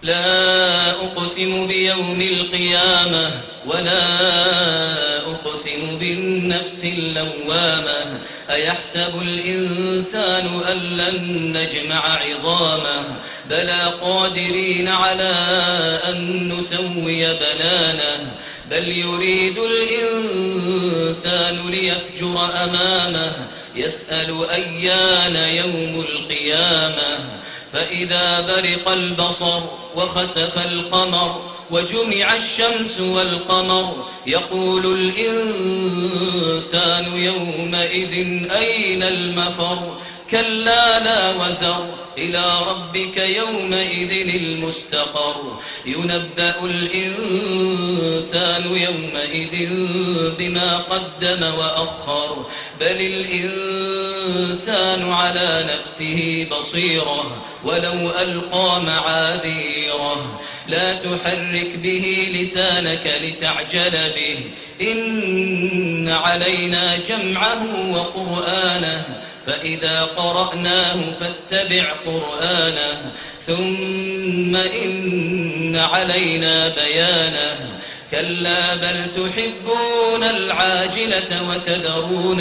لا أقسم بيوم القيامة ولا أقسم بالنفس اللوامة أيحسب الإنسان أن لن نجمع عظامه بلى قادرين على أن نسوي بنانه بل يريد الإنسان ليفجر أمامه يسأل أيان يوم القيامة فإذا برق البصر وخسف القمر وجمع الشمس والقمر يقول الإنسان يومئذ أين المفر كلا لا وزر إلى ربك يومئذ المستقر ينبأ الإنسان يومئذ بما قدم وأخر بل الإنسان على نفسه بصيرة ولو ألقى معاذيره لا تحرك به لسانك لتعجل به إن علينا جمعه وقرآنه فإذا قرأناه فاتبع قرآنه ثم إن علينا بيانه كلا بل تحبون العاجلة وتذرون